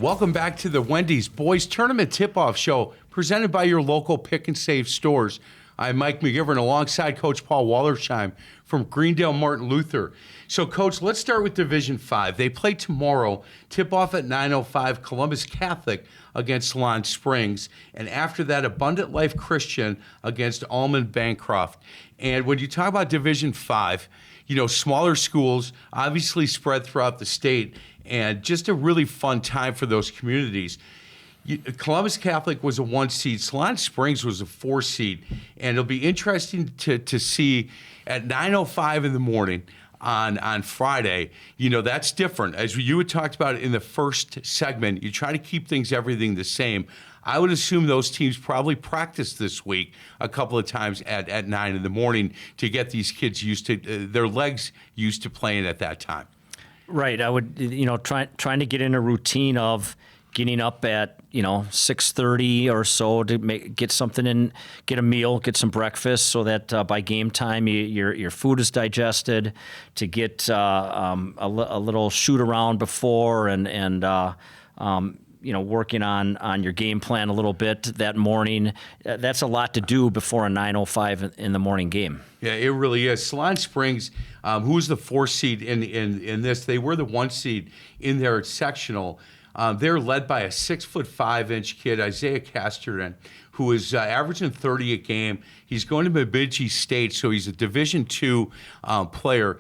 Welcome back to the Wendy's Boys Tournament Tip-Off Show, presented by your local Pick and Save stores. I'm Mike McGivern alongside Coach Paul Wollersheim from Greendale Martin Luther. So, Coach, let's start with Division 5. They play tomorrow, tip-off at 9:05, Columbus Catholic against Solon Springs, and after that, Abundant Life Christian against Almond Bancroft. And when you talk about Division 5, smaller schools, obviously spread throughout the state, and just a really fun time for those communities. Columbus Catholic was a 1 seed. Solon Springs was a 4 seed. And it'll be interesting to see at 9:05 in the morning on Friday. That's different. As you had talked about in the first segment, you try to keep everything the same. I would assume those teams probably practiced this week a couple of times at 9 in the morning to get these kids used to, their legs used to playing at that time. Right. I would, trying to get in a routine of getting up at, 6:30 or so to get something in, get a meal, get some breakfast so that by game time your food is digested, to get a little shoot around before and working on your game plan a little bit that morning. That's a lot to do before a 9:05 in the morning game. Yeah, it really is. Solon Springs, who was the 4 seed in this, they were the 1 seed in their sectional. They're led by a 6'5" kid, Isaiah Casterton, who is averaging 30 a game. He's going to Bemidji State, so he's a Division II player.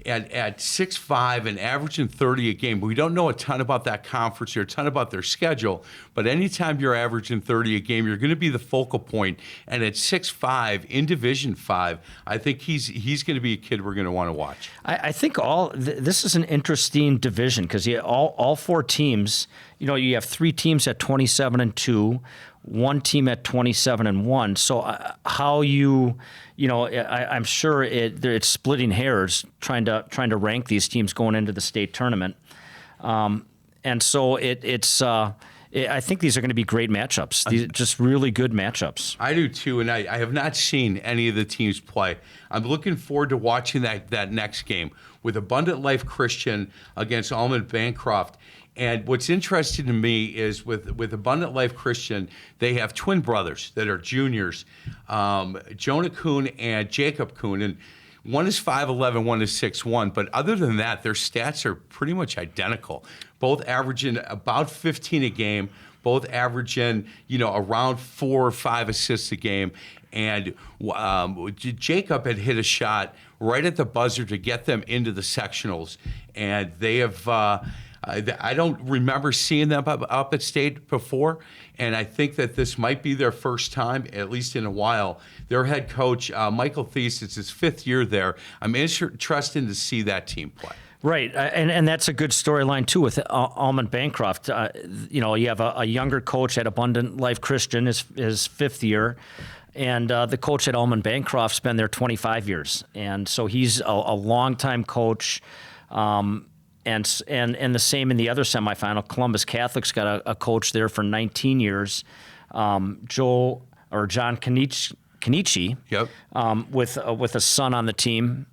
At 6'5" and averaging 30 a game. We don't know a ton about that conference or a ton about their schedule, but anytime you're averaging 30 a game, you're going to be the focal point. And at 6'5" in Division 5, I think he's going to be a kid we're going to want to watch. I think this is an interesting division because all 4 teams, you have 3 teams at 27-2, 1 team at 27-1. So I'm sure it's splitting hairs trying to rank these teams going into the state tournament, and so I think these are going to be great matchups. These just really good matchups. I do too, and I have not seen any of the teams play. I'm looking forward to watching that next game with Abundant Life Christian against Almond Bancroft. And what's interesting to me is with Abundant Life Christian, they have twin brothers that are juniors, Jonah Kuhn and Jacob Kuhn. And one is 5'11", one is 6'1". But other than that, their stats are pretty much identical. Both averaging about 15 a game, both averaging, around 4 or 5 assists a game. And Jacob had hit a shot right at the buzzer to get them into the sectionals. And they have... I don't remember seeing them up at state before, and I think that this might be their first time, at least in a while. Their head coach, Michael Thies, it's his 5th year there. I'm interested to see that team play. Right, and that's a good storyline, too, with Almond Bancroft. You have a younger coach at Abundant Life Christian, his 5th year, and the coach at Almond Bancroft's been there 25 years. And so he's a longtime coach. And the same in the other semifinal. Columbus Catholic's got a coach there for 19 years, John Kenichi, yep. With a son on the team,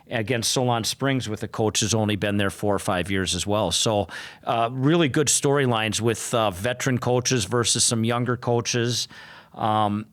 against Solon Springs with a coach who's only been there 4 or 5 years as well. So really good storylines with veteran coaches versus some younger coaches, and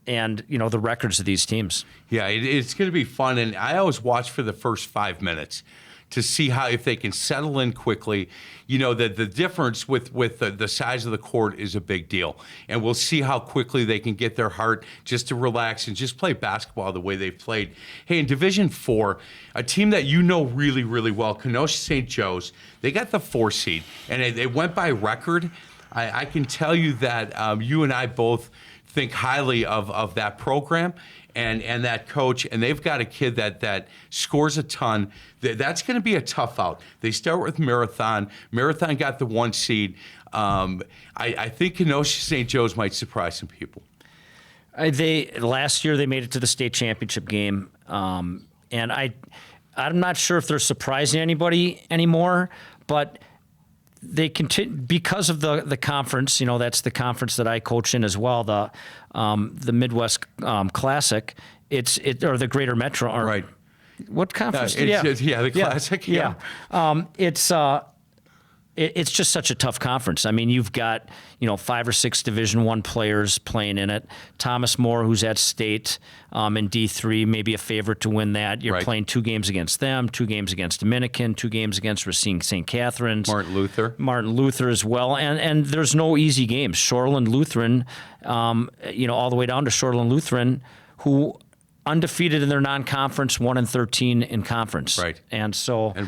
the records of these teams. Yeah, it's going to be fun, and I always watch for the first 5 minutes to see if they can settle in quickly. The difference with the size of the court is a big deal. And we'll see how quickly they can get their heart just to relax and just play basketball the way they've played. Hey, in Division 4, a team that really, really well, Kenosha St. Joe's, they got the 4 seed, and they went by record. I can tell you that you and I both think highly of that program and that coach, and they've got a kid that scores a ton. That's going to be a tough out. They start with Marathon. Marathon got the 1 seed. I think Kenosha St. Joe's might surprise some people. Last year they made it to the state championship game, and I'm not sure if they're surprising anybody anymore, but they continue because of the conference. That's the conference that I coach in as well. The Midwest Classic. Or the Greater Metro. What conference? The Classic. Yeah. it's just such a tough conference. I mean, you've got 5 or 6 Division I players playing in it. Thomas More, who's at state in D3, maybe a favorite to win that. You're playing 2 games against them, 2 games against Dominican, 2 games against Racine St. Catherine's, Martin Luther as well, and there's no easy games. Shoreland Lutheran, all the way down to Shoreland Lutheran, who undefeated in their non-conference, 1-13 in conference. Right. And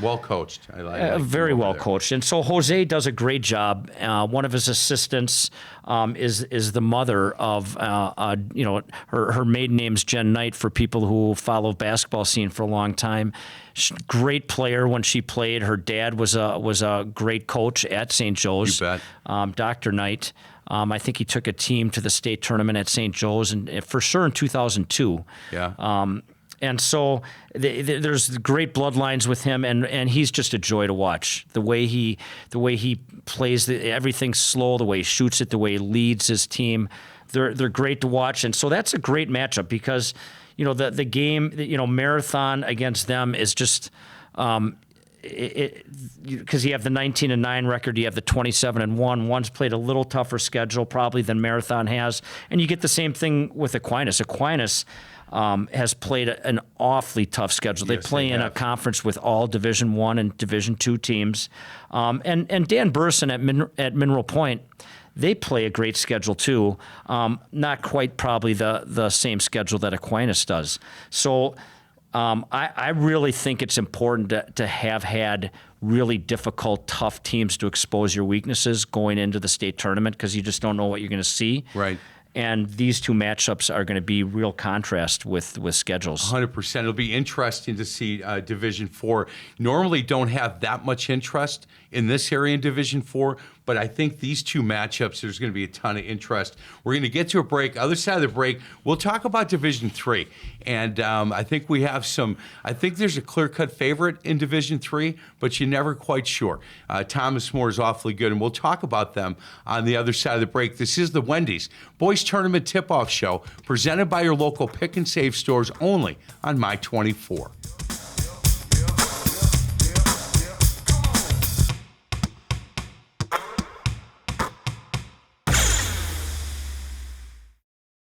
well coached. I like very well coached. And so Jose does a great job. One of his assistants is the mother of, her maiden name's Jen Knight for people who follow basketball scene for a long time. Great player when she played. Her dad was a great coach at St. Joe's. You bet. Dr. Knight. I think he took a team to the state tournament at St. Joe's, and for sure in 2002. Yeah. And so there's great bloodlines with him, and he's just a joy to watch. The way he plays, everything's slow. The way he shoots it, the way he leads his team, they're great to watch. And so that's a great matchup because the game, Marathon against them is just. Because you have the 19-9 record, you have the 27-1. One's played a little tougher schedule probably than Marathon has, and you get the same thing with Aquinas. Aquinas has played an awfully tough schedule. They play in a conference with all Division I and Division II teams, and Dan Burson at Mineral Point. They play a great schedule too. Not quite probably the same schedule that Aquinas does. So. I really think it's important to have had really difficult, tough teams to expose your weaknesses going into the state tournament because you just don't know what you're going to see. Right. And these 2 matchups are going to be real contrast with schedules. 100%. It'll be interesting to see Division IV. Normally don't have that much interest in this area in Division IV, but I think these 2 matchups, there's going to be a ton of interest. We're going to get to a break. Other side of the break, we'll talk about Division III. And I think we have I think there's a clear-cut favorite in Division III, but you're never quite sure. Thomas More is awfully good, and we'll talk about them on the other side of the break. This is the Wendy's Boys Tournament Tip-Off Show, presented by your local pick and save stores only on My 24.